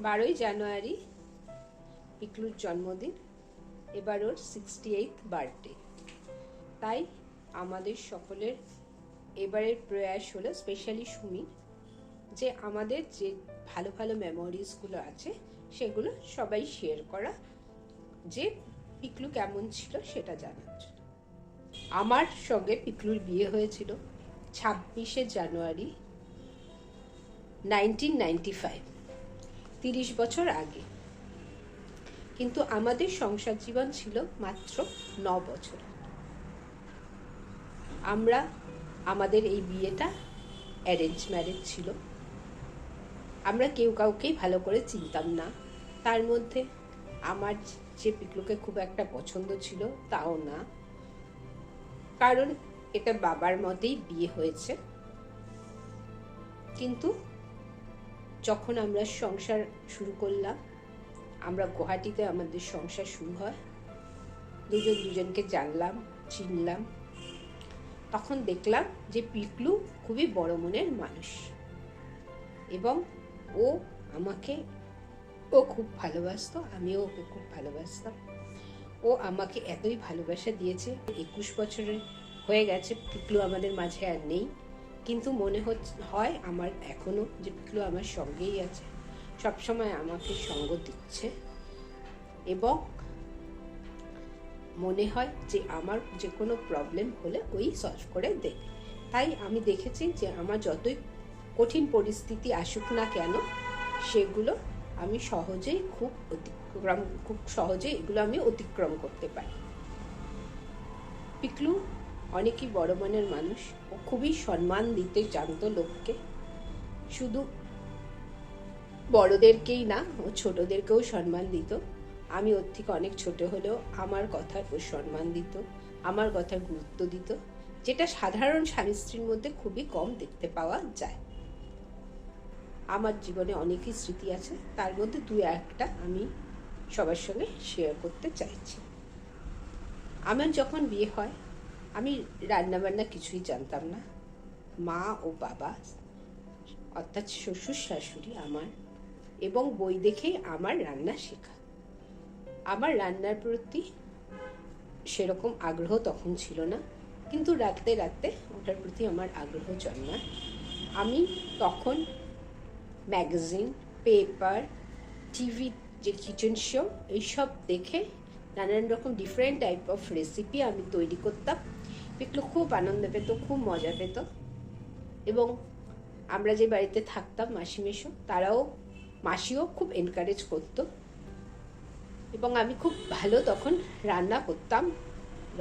12ই জানুয়ারি পিকলুর জন্মদিন। এবার ওর 68th birthday. তাই আমাদের সকলের এবারের প্রয়াস হলো, স্পেশালি সুমির, যে আমাদের যে ভালো ভালো মেমোরিজগুলো আছে সেগুলো সবাই শেয়ার করা, যে পিকলু কেমন ছিল সেটা জানার জন্য। আমার সঙ্গে পিকলুর বিয়ে হয়েছিল 26শে জানুয়ারি 1995, 30 বছর আগে। কিন্তু আমাদের সংসার জীবন ছিল মাত্র 9 বছর। আমাদের এই বিয়েটা অ্যারেঞ্জ ম্যারেজ ছিল। আমরা কেউ কাউকেই ভালো করে চিনতাম না। তার মধ্যে আমার যে পিকলুকে খুব একটা পছন্দ ছিল তাও না, কারণ এটা বাবার মতেই বিয়ে হয়েছে। কিন্তু যখন আমরা সংসার শুরু করলাম, আমরা গুয়াহাটিতে আমাদের সংসার শুরু হয়, দুজন দুজনকে জানলাম, চিনলাম, তখন দেখলাম যে পিকলু খুবই বড় মনের মানুষ এবং ও খুব ভালোবাসতো, আমিও ওকে খুব ভালোবাসতাম। ও আমাকে এতই ভালোবাসা দিয়েছে। 21 বছরের হয়ে গেছে, পিকলু আমাদের মাঝে আর নেই, কিন্তু মনে হয় আমার এখনো যে পিকলু আমার সঙ্গেই আছে, সবসময় আমাকে সঙ্গ দিচ্ছে এবং মনে হয় যে আমার যে কোনো প্রবলেম হলে ওই সলভ করে দেবে। তাই আমি দেখেছি যে আমার যতই কঠিন পরিস্থিতি আসুক না কেন, সেগুলো আমি খুব সহজেই এগুলো আমি অতিক্রম করতে পারি। পিকলু অনেকই বড় মনের মানুষ। ও খুবই সম্মান দিতে জানতো লোককে, শুধু বড়দেরকেই না, ও ছোটদেরকেও সম্মান দিত। আমি ওর থেকে অনেক ছোট হলেও আমার কথার ও সম্মান দিত, আমার কথার গুরুত্ব দিত, যেটা সাধারণ স্বামী স্ত্রীর মধ্যে খুবই কম দেখতে পাওয়া যায়। আমার জীবনে অনেকই স্মৃতি আছে, তার মধ্যে 2-1টা আমি সবার সঙ্গে শেয়ার করতে চাইছি। আমার যখন বিয়ে হয়, আমি রান্নাবান্না কিছুই জানতাম না। মা ও বাবা, অর্থাৎ শ্বশুর শাশুড়ি আমার, এবং বই দেখেই আমার রান্না শেখা। আমার রান্নার প্রতি সেরকম আগ্রহ তখন ছিল না, কিন্তু রাখতে রাখতে ওটার প্রতি আমার আগ্রহ জন্মায়। আমি তখন ম্যাগাজিন, পেপার, টিভি, যে কিচেন শো, এইসব দেখে নানান রকম ডিফারেন্ট টাইপ অফ রেসিপি আমি তৈরি করতাম। পিকলু খুব আনন্দ পেত, খুব মজা পেত। এবং আমরা যে বাড়িতে থাকতাম মাসি মেশো, মাসিও খুব এনকারেজ করতো এবং আমি খুব ভালো তখন রান্না করতাম,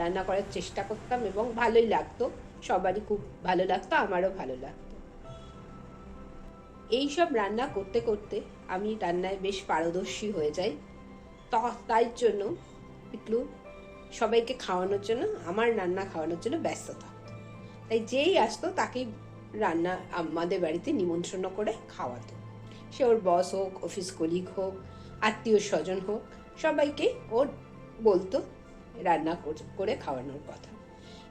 রান্না করার চেষ্টা করতাম এবং ভালোই লাগতো, সবারই খুব ভালো লাগতো, আমারও ভালো লাগতো। এইসব রান্না করতে করতে আমি রান্নায় বেশ পারদর্শী হয়ে যাই। তাই জন্য পিকলু সবাইকে খাওয়ানোর জন্য, আমার রান্না খাওয়ানোর জন্য ব্যস্ত থাকতো। তাই যেই আসতো তাকেই রান্না আমাদের বাড়িতে নিমন্ত্রণ করে খাওয়াতো। সে ওর বস হোক, অফিস কলিগ হোক, আত্মীয় স্বজন হোক, সবাইকে ওর বলতো রান্না করে খাওয়ানোর কথা।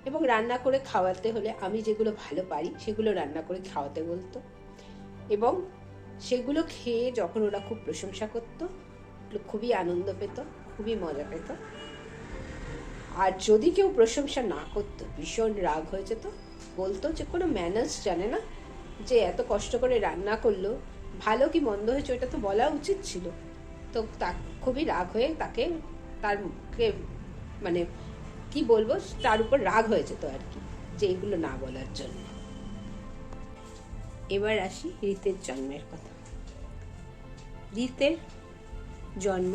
এবং রান্না করে খাওয়াতে হলে আমি যেগুলো ভালো পারি সেগুলো রান্না করে খাওয়াতে বলতো, এবং সেগুলো খেয়ে যখন ওরা খুব প্রশংসা করতো, খুবই আনন্দ পেত, খুবই মজা পেত। আর যদি কেউ প্রশংসা না করতো, ভীষণ রাগ হয়ে যেত, বলতো যে কোনো ম্যানার্স জানে না, যে এত কষ্ট করে রান্না করলো, ভালো কি মন্দ হয়েছে ওটা তো বলা উচিত ছিল। তো খুবই রাগ হয়ে তারকে মানে কি বলবো, তার উপর রাগ হয়ে যেত আর কি, যে এগুলো না বলার জন্য। এবার আসি রিতের জন্মের কথা। রিতের জন্ম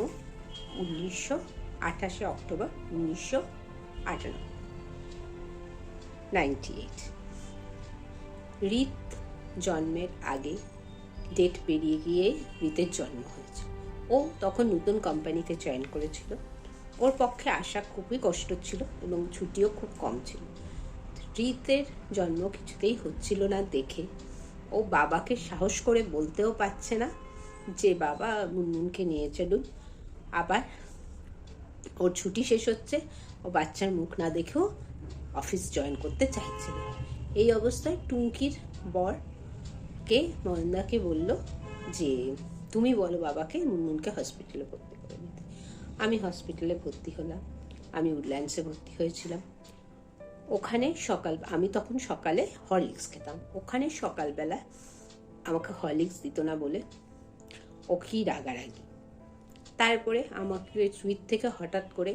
28 অক্টোবর 1998। রিত জন্মের আগে ডেট পেরিয়ে গিয়ে রিতের জন্ম হয়েছে। ও তখন নতুন কোম্পানিতে জয়েন করেছিল। ওর পক্ষে আসা খুবই কষ্ট ছিল এবং ছুটিও খুব কম ছিল। রিতের জন্ম কিছুতেই হচ্ছিল না দেখে ও বাবাকে সাহস করে বলতেও পারছে না যে বাবা মুনমুনকে নিয়ে চলুন। আবার ওর ছুটি শেষ হচ্ছে, ও বাচ্চার মুখ না দেখেও অফিস জয়েন করতে চাইছে না। এই অবস্থায় টুঙ্কির বরকে, মহেন্দাকে বলল যে তুমি বলো বাবাকে মুনমুনকে হসপিটালে ভর্তি করে নিতে। আমি হসপিটালে ভর্তি হলাম। আমি উডল্যান্ডসে ভর্তি হয়েছিলাম। ওখানে আমি তখন সকালে হরলিক্স খেতাম। ওখানে সকালবেলা আমাকে হরলিক্স দিত না বলে ও কি রাগারাগি। তারপরে আমাকে সুইট থেকে হঠাৎ করে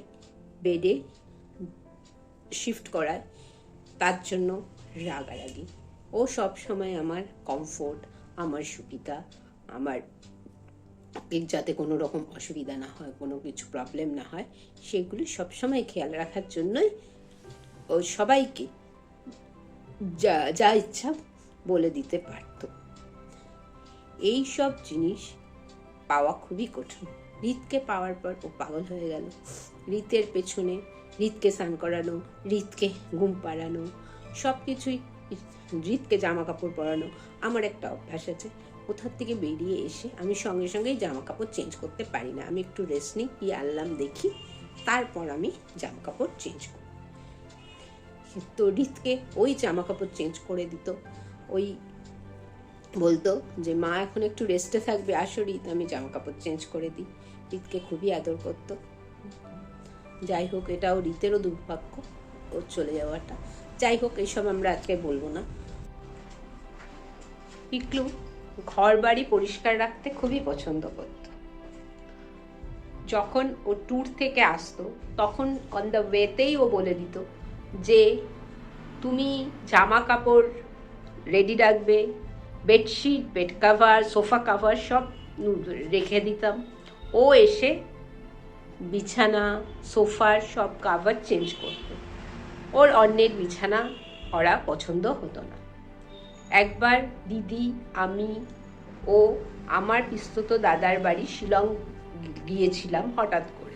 বেডে শিফট করায়, তার জন্য রাগারাগি। ও সব সময় আমার কমফোর্ট, আমার সুবিধা, আমার যাতে কোনো রকম অসুবিধা না হয়, কোনো কিছু প্রবলেম না হয়, সেগুলি সবসময় খেয়াল রাখার জন্যই ও সবাইকে যা যা ইচ্ছা বলে দিতে পারত। এই সব জিনিস পাওয়া খুবই কঠিন। রিতকে পাওয়ার পর ও পাগল হয়ে গেল। রিতের পেছনে রিতকে স্নান করানো, রিতকে ঘুম পাড়ানো, সব কিছুই, রিতকে জামা কাপড় পরানো। আমার একটা অভ্যাস আছে, কোথার থেকে বেরিয়ে এসে আমি সঙ্গে সঙ্গেই জামা কাপড় চেঞ্জ করতে পারি না। আমি একটু রেস্ট নিই, কি আনলাম দেখি, তারপর আমি জামা কাপড় চেঞ্জ করি। তো রিতকে ওই জামা কাপড় চেঞ্জ করে দিত। ওই বলতো যে মা এখন একটু রেস্টে থাকবে, আসো রিত, আমি জামা কাপড় চেঞ্জ করে দিই। রিতকে খুবই আদর করতো। যাই হোক, এটাও রিতেরও দুর্ভাগ্য ওর চলে যাওয়াটা। যাই হোক, এইসব আমরা আজকে বলবো না। পিকলু ঘর বাড়ি পরিষ্কার রাখতে খুবই পছন্দ করত। যখন ও ট্যুর থেকে আসতো তখন অন দ্য ওয়েতেই ও বলে দিত যে তুমি জামা কাপড় রেডি রাখবে, bedsheet, bed cover, sofa cover সব রেখে দিতাম। ও এসে বিছানা, সোফার সব কাভার চেঞ্জ করতো। ওর অন্যের বিছানা করা পছন্দ হতো না। একবার দিদি, আমি ও আমার পিস্তত দাদার বাড়ি শিলং গিয়েছিলাম হঠাৎ করে।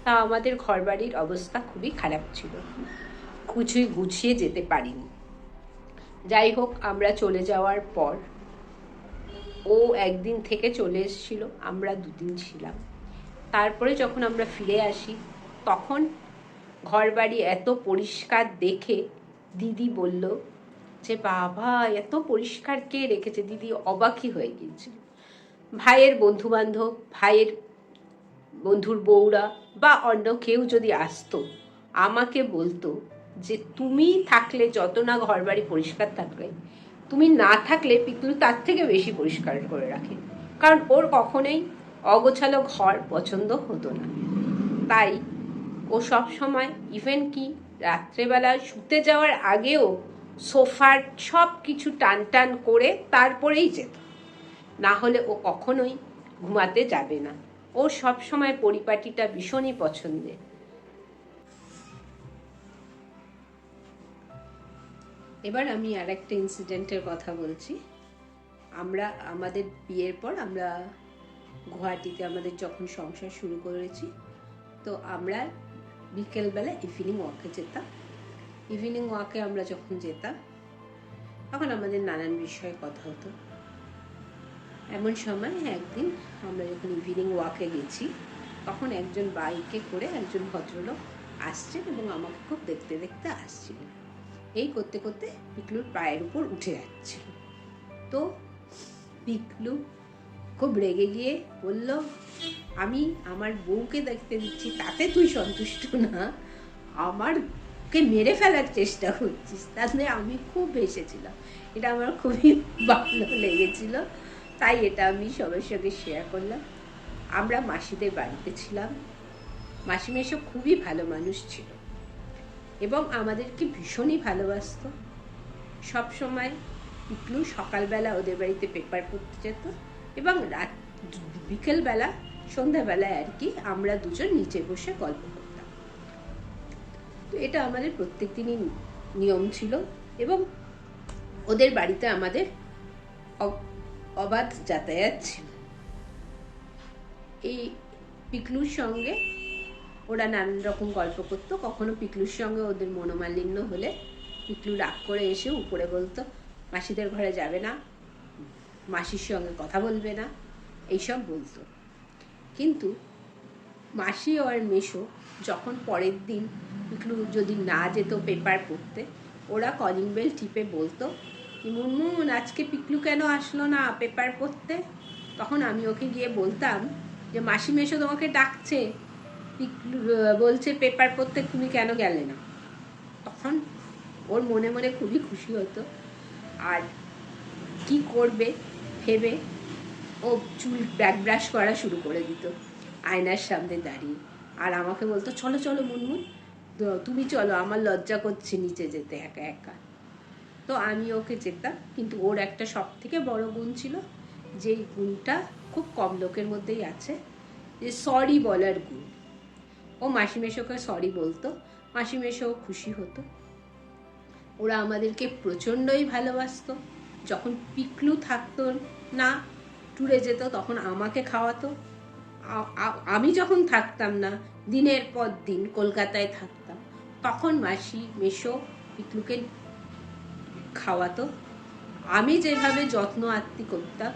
তা আমাদের ঘর বাড়ির অবস্থা খুবই খারাপ ছিল, কিছুই গুছিয়ে যেতে পারিনি। যাই হোক, আমরা চলে যাওয়ার পর ও একদিন থেকে চলে এসেছিল, আমরা 2 দিন ছিলাম। তারপরে যখন আমরা ফিরে আসি তখন ঘর বাড়ি এত পরিষ্কার দেখে দিদি বলল যে বাবা, এত পরিষ্কার কে রেখেছে। দিদি অবাকই হয়ে গিয়েছিল। ভাইয়ের বন্ধুবান্ধব, ভাইয়ের বন্ধুর বউরা বা অন্য কেউ যদি আসতো, আমাকে বলতো যে তুমি থাকলে যত না ঘর বাড়ি পরিষ্কার থাকলে, তুমি না থাকলে পিকলু তার থেকে বেশি পরিষ্কার করে রাখে। কারণ ওর কখনোই অগোছালো ঘর পছন্দ হতো না। তাই ও সব সময়, ইভেন কি রাত্রেবেলা শুতে যাওয়ার আগেও সোফার সব কিছু টান টান করে তারপরেই যেত, না হলে ও কখনোই ঘুমাতে যাবে না। ও সব সময় পরিপাটিটা ভীষণই পছন্দের। এবার আমি আর একটা ইনসিডেন্টের কথা বলছি। আমাদের বিয়ের পর আমরা গুয়াহাটিতে আমাদের যখন সংসার শুরু করেছি, তো আমরা বিকেলবেলা ইভিনিং ওয়াকে যেতাম। ইভিনিং ওয়াকে আমরা যখন যেতাম তখন আমাদের নানান বিষয়ে কথা হতো। এমন সময় একদিন আমরা যখন ইভিনিং ওয়াকে গেছি, তখন একজন বাইকে করে একজন ভদ্রলোক আসছেন এবং আমাকে খুব দেখতে দেখতে আসছিল। এই করতে করতে পিকলুর পায়ের উপর উঠে যাচ্ছিল। তো পিকলু খুব রেগে গিয়ে বলল, আমি আমার বউকে দেখতে দিচ্ছি, তাতে তুই সন্তুষ্ট না, আমারকে মেরে ফেলার চেষ্টা করছিস। তাহলে আমি খুব হেসেছিলাম, এটা আমার খুবই ভালো লেগেছিল, তাই এটা আমি সবার সঙ্গে শেয়ার করলাম। আমরা মাসিদের বাড়িতে ছিলাম। মাসিমা এসব খুবই ভালো মানুষ ছিল এবং আমাদেরকে ভীষণই ভালোবাসত। সবসময় পিকলু সকালবেলা ওদের বাড়িতে পেপার পড়তে যেত এবং বিকেলবেলা, সন্ধ্যাবেলায় আর কি, আমরা দুজন নিচে বসে গল্প করতাম। তো এটা আমাদের প্রত্যেক দিনই নিয়ম ছিল এবং ওদের বাড়িতে আমাদের অবাধ যাতায়াত ছিল। এই পিকলুর সঙ্গে ওরা নানান রকম গল্প করতো। কখনো পিকলুর সঙ্গে ওদের মনোমালিন্য হলে পিকলু রাগ করে এসে উপরে বলতো, মাসিদের ঘরে যাবে না, মাসির সঙ্গে কথা বলবে না, এইসব বলতো। কিন্তু মাসি আর মেশো যখন পরের দিন পিকলু যদি না যেত পেপার পড়তে, ওরা কলিং বেল টিপে বলতো, মুনমুন আজকে পিকলু কেন আসলো না পেপার পড়তে? তখন আমি ওকে গিয়ে বলতাম যে মাসি মেশো তোমাকে ডাকছে, বলছে পেপার পড়তে, তুমি কেন গেলে না? তখন ওর মনে মনে খুবই খুশি হতো, আর কি করবে ভেবে ও চুল ব্যাক ব্রাশ করা শুরু করে দিত আয়নার সামনে দাঁড়িয়ে, আর আমাকে বলতো চলো চলো মুনমুন, তুমি চলো, আমার লজ্জা করছে নিচে যেতে একা একা। তো আমি ওকে যেতাম, কিন্তু ওর একটা সব থেকে বড় গুণ ছিল, যেই গুণটা খুব কম লোকের মধ্যেই আছে, যে সরি বলার গুণ। ও মাসি মেশোকে সরি বলতো, মাসি মেশো খুশি হতো। ওরা আমাদেরকে প্রচণ্ডই ভালোবাসতো। যখন পিকলু থাকতো না, ট্যুরে যেত, তখন আমাকে খাওয়াতো। আমি যখন থাকতাম না, দিনের পর দিন কলকাতায় থাকতাম, তখন মাসি মেশো পিকলুকে খাওয়াতো। আমি যেভাবে যত্ন আত্তি করতাম,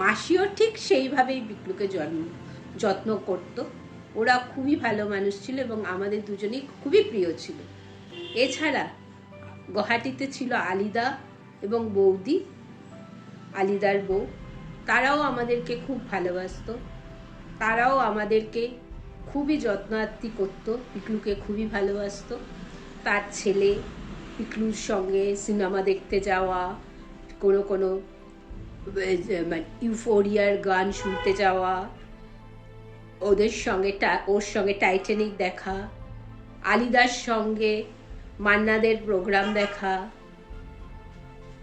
মাসিও ঠিক সেইভাবেই পিকলুকে যত্ন করতো। ওরা খুবই ভালো মানুষ ছিল এবং আমাদের দুজনেই খুবই প্রিয় ছিল। এছাড়া গুয়াহাটিতে ছিল আলিদা এবং বৌদি, আলিদার বউ, তারাও আমাদেরকে খুব ভালোবাসতো। তারাও আমাদেরকে খুবই যত্ন আত্তি করতো, পিকলুকে খুবই ভালোবাসতো। তার ছেলে পিকলুর সঙ্গে সিনেমা দেখতে যাওয়া, কোনো কোনো ইউফোরিয়ার গান শুনতে যাওয়া, ওর সঙ্গে টাইটানিক দেখা, আলিদার সঙ্গে মান্নাদের প্রোগ্রাম দেখা,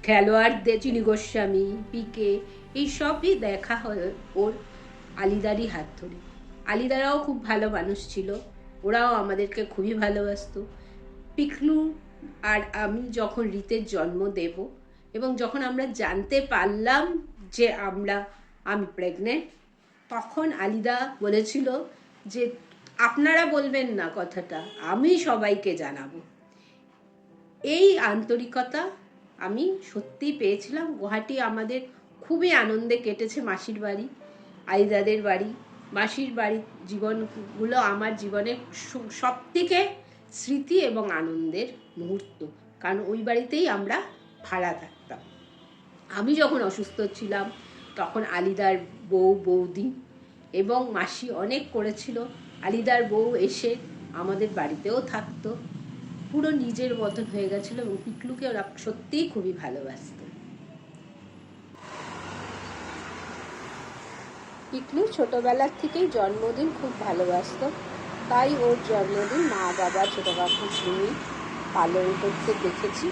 খেলোয়াড়দের চিনি গোস্বামী, পিকে, এই সবই দেখা হয় ওর আলিদারই হাত ধরে। আলিদারাও খুব ভালো মানুষ ছিল, ওরাও আমাদেরকে খুবই ভালোবাসতো। পিকলু আর আমি যখন রীতের জন্ম দেব এবং যখন আমরা জানতে পারলাম যে আমি প্রেগনেন্ট, তখন আলিদা বলেছিল যে আপনারা বলবেন না কথাটা, আমি সবাইকে জানাবো। এই আন্তরিকতা আমি সত্যিই পেয়েছিলাম। গুয়াহাটি আমাদের খুবই আনন্দে কেটেছে, মাসির বাড়ি, আলিদাদের বাড়ি, মাসির বাড়ির জীবনগুলো আমার জীবনের সব থেকে স্মৃতি এবং আনন্দের মুহূর্ত, কারণ ওই বাড়িতেই আমরা ভাড়া থাকতাম। আমি যখন অসুস্থ ছিলাম, তখন আলিদার বৌদি এবং মাসি অনেক করেছিল। আলিদার বউ এসে আমাদের বাড়িতেও থাকতো, পুরো নিজের মতন হয়ে গেছিল এবং পিকলুকে ওরা সত্যিই খুবই ভালোবাসত। পিকলু ছোটবেলার থেকেই জন্মদিন খুব ভালোবাসত, তাই ওর জন্মদিন মা বাবা ছোট কাকু শুনি পালন করতে দেখেছি।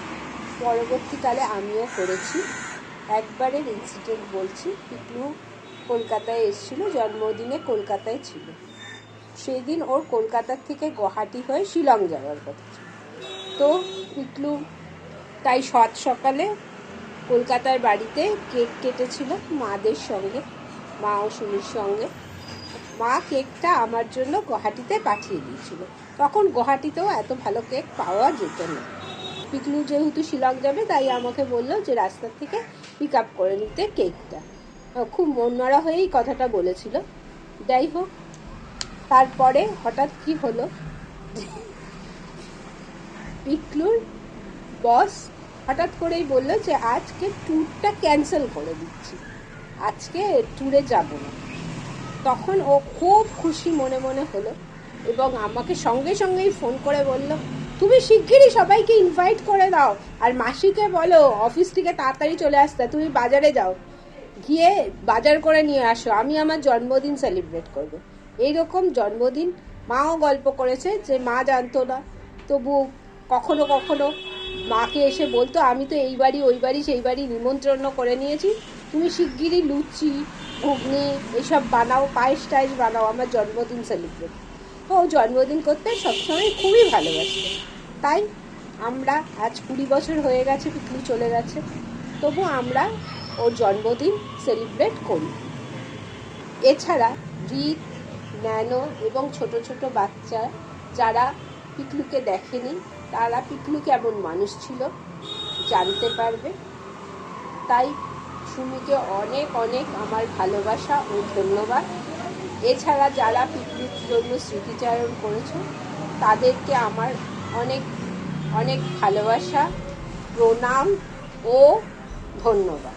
পরবর্তীকালে আমিও করেছি। একবারের ইনসিডেন্ট বলছি। পিকলু কলকাতায় এসেছিল, জন্মদিনে কলকাতায় ছিল। সেই দিন ওর কলকাতার থেকে গুয়াহাটি হয়ে শিলং যাওয়ার কথা ছিল। তো পিকলু তাই সকালে কলকাতার বাড়িতে কেক কেটেছিল মাদের সঙ্গে, মা ও সুমির সঙ্গে। মা কেকটা আমার জন্য গুয়াহাটিতে পাঠিয়ে দিয়েছিল। তখন গুয়াহাটিতেও এত ভালো কেক পাওয়া যেত না। পিকলু যেহেতু শিলং যাবে, তাই আমাকে বললো যে রাস্তা থেকে পিক আপ করে নিতে কেকটা। খুব মন মরা হয়েই কথাটা বলেছিল। যাই হোক, তারপরে হঠাৎ কি হলো, পিকলুর বস হঠাৎ করেই বললো যে আজকে ট্যুরটা ক্যান্সেল করে দিচ্ছি, আজকে ট্যুরে যাব না। তখন ও খুব খুশি মনে মনে হলো এবং আমাকে সঙ্গে সঙ্গেই ফোন করে বলল, তুমি শিগগিরই সবাইকে ইনভাইট করে দাও, আর মাসিকে বলো অফিস থেকে তাড়াতাড়ি চলে আসতে, তুমি বাজারে যাও, গিয়ে বাজার করে নিয়ে আসো, আমি আমার জন্মদিন সেলিব্রেট করবো। এইরকম জন্মদিন মাও গল্প করেছে যে মা জানতো না, তবু কখনো কখনো মাকে এসে বলতো আমি তো এই বাড়ি ওই বাড়ি সেই বাড়ি নিমন্ত্রণ করে নিয়েছি, তুমি শিগগিরই লুচি ঘুগনি এসব বানাও, পায়েস টায়েস বানাও, আমার জন্মদিন সেলিব্রেট। ও জন্মদিন করতে সবসময় খুবই ভালোবাসত। তাই আমরা আজ 20 বছর হয়ে গেছে, পিকলু চলে গেছে, তবু আমরা ওর জন্মদিন সেলিব্রেট করি। এছাড়া রীত, ন্যানো এবং ছোট ছোট বাচ্চা যারা পিকলুকে দেখেনি, তারা পিকলু কেমন মানুষ ছিল জানতে পারবে। তাই সুমিকে অনেক অনেক আমার ভালোবাসা ও ধন্যবাদ। এছাড়া যারা পিকলুর জন্য স্মৃতিচারণ করেছে, তাদেরকে আমার অনেক অনেক ভালোবাসা, প্রণাম ও ধন্যবাদ।